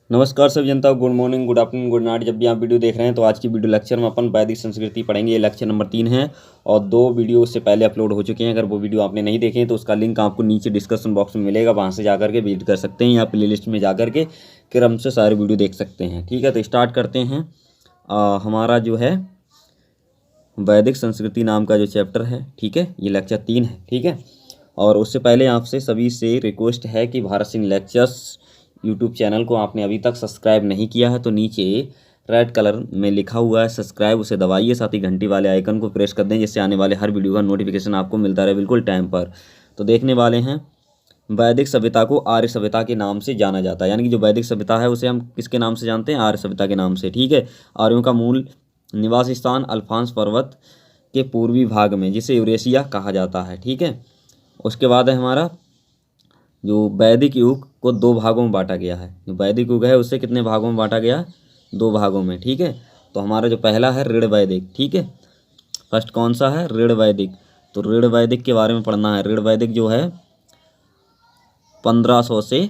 नमस्कार सभी जनता, good morning, good afternoon, good night. जब भी आप वीडियो देख रहे हैं तो आज की वीडियो लेक्चर में अपन वैदिक संस्कृति पढ़ेंगे। ये लेक्चर नंबर 3 है और 2 वीडियो उससे पहले अपलोड हो चुके हैं। अगर वो वीडियो आपने नहीं देखे हैं तो उसका लिंक आपको नीचे डिस्क्रिप्शन बॉक्स में मिलेगा, वहाँ से जाकर के विजिट कर सकते हैं या प्ले लिस्ट में जाकर के क्रम से सारे वीडियो देख सकते हैं। ठीक है, तो स्टार्ट करते हैं। हमारा जो है वैदिक संस्कृति नाम का जो चैप्टर है, ठीक है, ये लेक्चर 3 है। ठीक है, और उससे पहले आपसे सभी से रिक्वेस्ट है कि Bharat Singh lectures YouTube channel को आपने अभी तक सब्सक्राइब नहीं किया है तो नीचे रेड कलर में लिखा हुआ है सब्सक्राइब, उसे दबाइए, साथ ही घंटी वाले आइकन को प्रेस कर दें जिससे आने वाले हर वीडियो का नोटिफिकेशन आपको मिलता रहे बिल्कुल टाइम पर। तो देखने वाले हैं वैदिक सभ्यता को आर्य सभ्यता के नाम से जाना जाता है, यानी कि जो वैदिक सभ्यता है उसे हम किसके नाम से जानते हैं? आर्य सभ्यता के नाम से। ठीक है, आर्यों का मूल निवास स्थान अल्फांस पर्वत के पूर्वी भाग में, जिसे यूरेशिया कहा जाता है। ठीक है, उसके बाद है हमारा जो वैदिक युग को 2 भागों में बांटा गया है। जो वैदिक युग है उससे कितने भागों में बांटा गया? 2 भागों में। ठीक है, तो हमारा जो पहला है ऋण वैदिक। ठीक है, फर्स्ट कौन सा है? ऋण वैदिक। तो ऋण वैदिक के बारे में पढ़ना है। ऋण वैदिक जो है 1500 से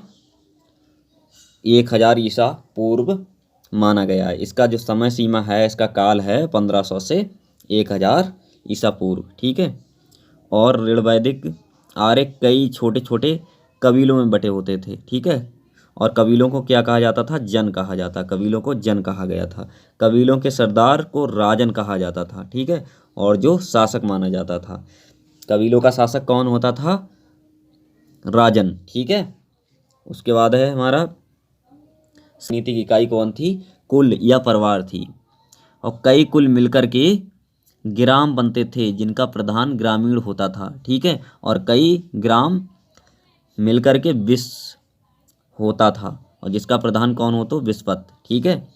1000 ईसा पूर्व माना गया है। इसका जो समय सीमा है, इसका काल है 1500 से 1000 ईसा पूर्व। ठीक है, और ऋण वैदिक आर्य कई छोटे छोटे कबीलों में बटे होते थे। ठीक है, और कबीलों को क्या कहा जाता था? जन कहा जाता। कबीलों को जन कहा गया था। कबीलों के सरदार को राजन कहा जाता था। ठीक है, और जो शासक माना जाता था, कबीलों का शासक कौन होता था? राजन। ठीक है, उसके बाद है हमारा राजनीतिक इकाई कौन थी? कुल या परिवार थी, और कई कुल मिलकर के ग्राम बनते थे जिनका प्रधान ग्रामीण होता था। ठीक है, और कई ग्राम मिलकर के विश्व होता था, और जिसका प्रधान कौन हो? तो विश्वपति। ठीक है,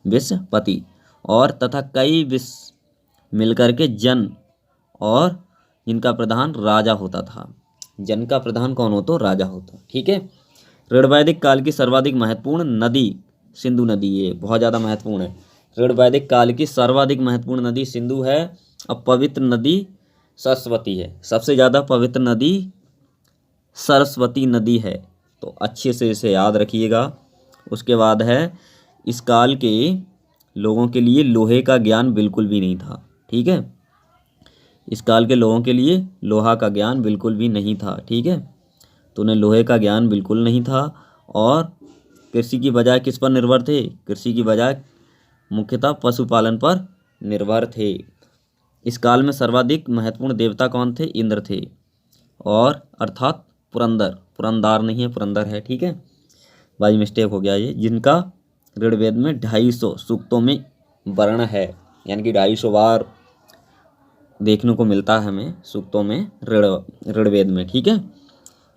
विश्वपति। और तथा कई विश्व मिलकर के जन, और जिनका प्रधान राजा होता था। जन का प्रधान कौन हो? तो राजा होता। ठीक है, ऋण वैदिक काल की सर्वाधिक महत्वपूर्ण नदी सिंधु नदी, ये बहुत ज़्यादा महत्वपूर्ण है। ऋण वैदिक काल की सर्वाधिक महत्वपूर्ण नदी सिंधु है, और पवित्र नदी सरस्वती है। सबसे ज़्यादा पवित्र नदी सरस्वती नदी है, तो अच्छे से इसे याद रखिएगा। उसके बाद है इस काल के लोगों के लिए लोहे का ज्ञान बिल्कुल भी नहीं था। ठीक है, इस काल के लोगों के लिए लोहा का ज्ञान बिल्कुल भी नहीं था। ठीक है, तो उन्हें लोहे का ज्ञान बिल्कुल नहीं था, और कृषि की बजाय किस पर निर्भर थे? कृषि की बजाय मुख्यतः पशुपालन पर निर्भर थे। इस काल में सर्वाधिक महत्वपूर्ण देवता कौन थे? इंद्र थे, और अर्थात पुरंदर, पुरंदार नहीं है, पुरंदर है। ठीक है, भाई मिस्टेक हो गया ये, जिनका ऋग्वेद में 250 सूक्तों में वर्ण है, यानी कि 250 बार देखने को मिलता है हमें सूक्तों में ऋग्वेद में। ठीक है,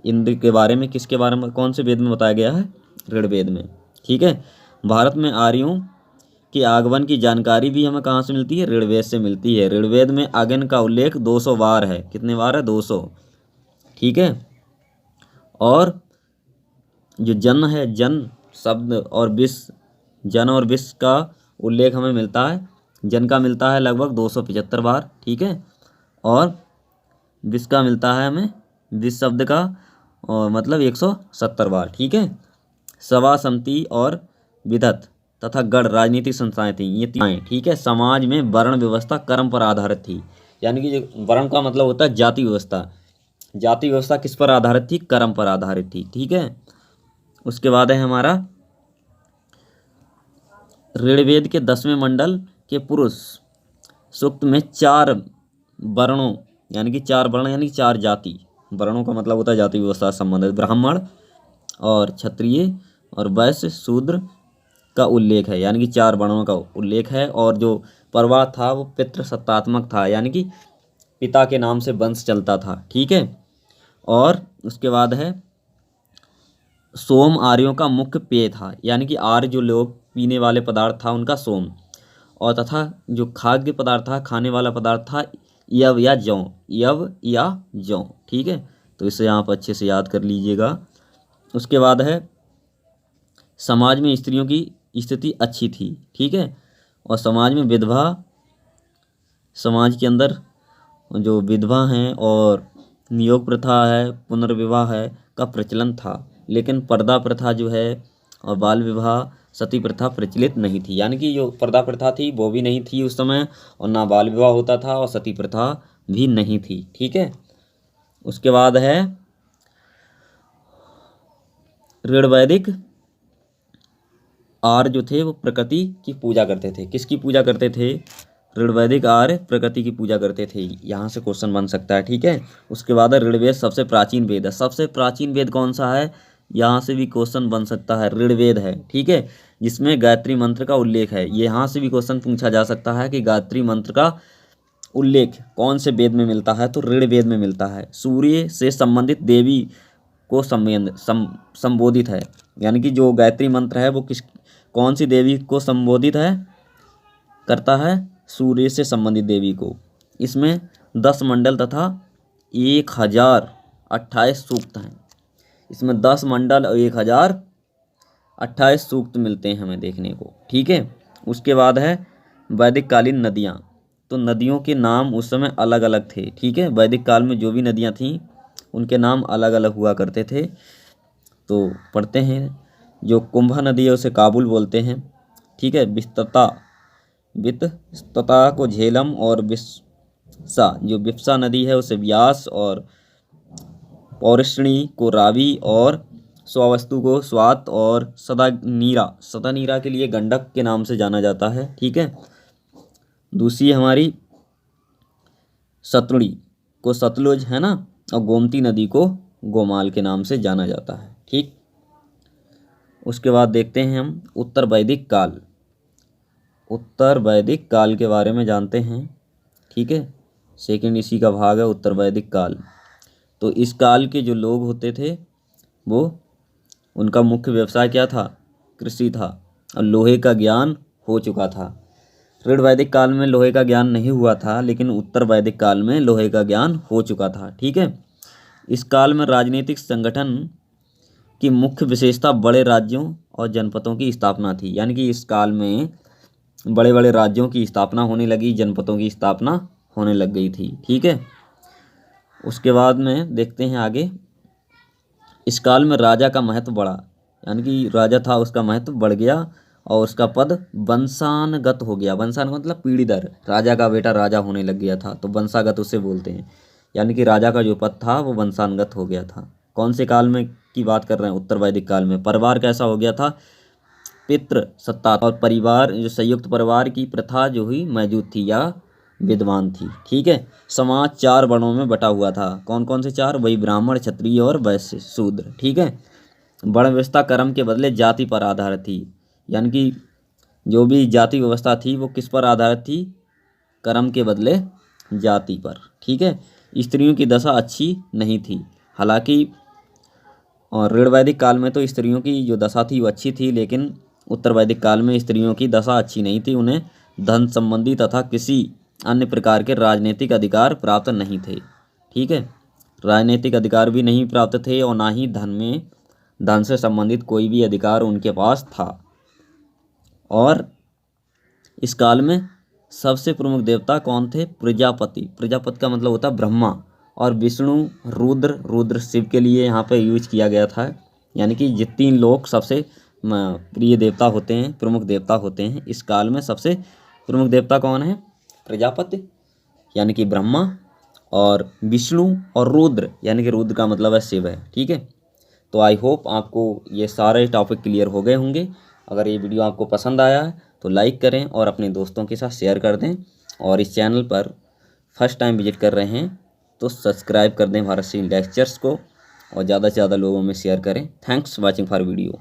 इंद्र के बारे में किसके बारे में, कौन से वेद में बताया गया है? ऋग्वेद में। ठीक है, भारत में आर्यों के आगमन की जानकारी भी हमें कहाँ से मिलती है? ऋग्वेद से मिलती है। ऋग्वेद में आगमन का उल्लेख 200 बार है। कितने बार है? 200। ठीक है, और जो जन है, जन शब्द और विश्व, जन और विश्व का उल्लेख हमें मिलता है, जन का मिलता है लगभग 275 बार। ठीक है, और विश्व का मिलता है हमें, विश्व शब्द का मतलब 170 बार। ठीक है, सभा, समिति और विधत तथा गण राजनीतिक संस्थाएं थी, ये 3। ठीक है, समाज में वर्ण व्यवस्था कर्म पर आधारित थी, यानी कि जो वर्ण का मतलब होता है जाति व्यवस्था। जाति व्यवस्था किस पर आधारित थी? कर्म पर आधारित थी। ठीक है, उसके बाद है हमारा ऋग्वेद के 10वें मंडल के पुरुष सूक्त में 4 वर्णों, यानी कि 4 वर्ण, यानी 4 जाति, वर्णों का मतलब होता है जाति व्यवस्था से संबंधित, ब्राह्मण और क्षत्रिय और वैश्य शूद्र का उल्लेख है, यानी कि 4 वर्णों का उल्लेख है। और जो प्रवाह था वो पितृसत्तात्मक था, यानी कि पिता के नाम से वंश चलता था। ठीक है, और उसके बाद है सोम आर्यों का मुख्य पेय था, यानी कि आर्य जो लोग पीने वाले पदार्थ था उनका सोम, और तथा जो खाद्य पदार्थ था, खाने वाला पदार्थ था यव या जौ, यव या जौ। ठीक है, तो इसे आप अच्छे से याद कर लीजिएगा। उसके बाद है समाज में स्त्रियों की स्थिति अच्छी थी। ठीक है, और समाज में विधवा, समाज के अंदर जो विधवा हैं और नियोग प्रथा है, पुनर्विवाह है का प्रचलन था, लेकिन पर्दा प्रथा जो है और बाल विवाह सती प्रथा प्रचलित नहीं थी, यानी कि जो पर्दा प्रथा थी वो भी नहीं थी उस समय, और ना बाल विवाह होता था, और सती प्रथा भी नहीं थी। ठीक है, उसके बाद है ऋण वैदिक आर्य जो थे वो प्रकृति की पूजा करते थे। किसकी पूजा करते थे? ऋग्वैदिक आर्य प्रकृति की पूजा करते थे। यहाँ से क्वेश्चन बन सकता है। ठीक है, उसके बाद है ऋग्वेद सबसे प्राचीन वेद है। सबसे प्राचीन वेद कौन सा है? यहाँ से भी क्वेश्चन बन सकता है, ऋग्वेद है। ठीक है, जिसमें गायत्री मंत्र का उल्लेख है। यहाँ से भी क्वेश्चन पूछा जा सकता है कि गायत्री मंत्र का उल्लेख कौन से वेद में मिलता है? तो ऋग्वेद में मिलता है। सूर्य से संबंधित देवी को संबोधित है, यानी कि जो गायत्री मंत्र है वो कौन सी देवी को संबोधित है करता है? सूर्य से संबंधित देवी को। इसमें 10 मंडल तथा 1028 सूक्त हैं। इसमें 10 मंडल और 1028 सूक्त मिलते हैं हमें देखने को। ठीक है, उसके बाद है वैदिक कालीन नदियाँ। तो नदियों के नाम उस समय अलग अलग थे। ठीक है, वैदिक काल में जो भी नदियाँ थीं उनके नाम अलग अलग हुआ करते थे। तो पढ़ते हैं, जो कुंभा नदी है उसे काबुल बोलते हैं। ठीक है, वित्तता को झेलम, और विप्सा जो विप्सा नदी है उसे व्यास, और पौरुषणी को रावी, और स्वावस्तु को स्वात, और सदानीरा के लिए गंडक के नाम से जाना जाता है। ठीक है, दूसरी हमारी सतलुड़ी को सतलुज है ना, और गोमती नदी को गोमाल के नाम से जाना जाता है। ठीक, उसके बाद देखते हैं हम उत्तर वैदिक काल। उत्तर वैदिक काल के बारे में जानते हैं। ठीक है, सेकंड इसी का भाग है उत्तर वैदिक काल। तो इस काल के जो लोग होते थे वो उनका मुख्य व्यवसाय क्या था? कृषि था, और लोहे का ज्ञान हो चुका था। ऋण वैदिक काल में लोहे का ज्ञान नहीं हुआ था, लेकिन उत्तर वैदिक काल में लोहे का ज्ञान हो चुका था। ठीक है, इस काल में राजनीतिक संगठन की मुख्य विशेषता बड़े राज्यों और जनपदों की स्थापना थी, यानी कि इस काल में बड़े बड़े राज्यों की स्थापना होने लगी, जनपदों की स्थापना होने लग गई थी। ठीक है, उसके बाद में देखते हैं आगे। इस काल में राजा का महत्व बढ़ा, यानी कि राजा था उसका महत्व बढ़ गया, और उसका पद वंशानुगत हो गया। वंशानुगत मतलब पीढ़ी दर, राजा का बेटा राजा होने लग गया था, तो वंशागत उसे बोलते हैं, यानी कि राजा का जो पद था वो वंशानुगत हो गया था। कौन से काल में की बात कर रहे हैं? उत्तर वैदिक काल में। परिवार कैसा हो गया था? पितृ सत्ता, और परिवार जो संयुक्त परिवार की प्रथा जो हुई मौजूद थी या विद्वान थी। ठीक है, समाज 4 वर्णों में बटा हुआ था। कौन कौन से 4? वही ब्राह्मण, क्षत्रिय और वैश्य, शूद्र। ठीक है, वर्ण व्यवस्था कर्म के बदले जाति पर आधारित थी, यानी कि जो भी जाति व्यवस्था थी वो किस पर आधारित थी? कर्म के बदले जाति पर। ठीक है, स्त्रियों की दशा अच्छी नहीं थी, हालांकि और ऋण वैदिक काल में तो स्त्रियों की जो दशा थी वो अच्छी थी, लेकिन उत्तर वैदिक काल में स्त्रियों की दशा अच्छी नहीं थी। उन्हें धन संबंधी तथा किसी अन्य प्रकार के राजनीतिक अधिकार प्राप्त नहीं थे। ठीक है, राजनीतिक अधिकार भी नहीं प्राप्त थे, और ना ही धन से संबंधित कोई भी अधिकार उनके पास था। और इस काल में सबसे प्रमुख देवता कौन थे? प्रजापति। प्रजापति का मतलब होता है ब्रह्मा, और विष्णु, रुद्र शिव के लिए यहाँ पे यूज किया गया था। यानी कि ये 3 लोग सबसे प्रिय देवता होते हैं, प्रमुख देवता होते हैं। इस काल में सबसे प्रमुख देवता कौन है? प्रजापति यानी कि ब्रह्मा, और विष्णु, और रुद्र यानी कि रुद्र का मतलब है शिव है। ठीक है, तो आई होप आपको ये सारे टॉपिक क्लियर हो गए होंगे। अगर ये वीडियो आपको पसंद आया है तो लाइक करें और अपने दोस्तों के साथ शेयर कर दें, और इस चैनल पर फर्स्ट टाइम विजिट कर रहे हैं तो सब्सक्राइब कर दें भारत सिंह लेक्चर्स को, और ज़्यादा से ज़्यादा लोगों में शेयर करें। Thanks watching for video.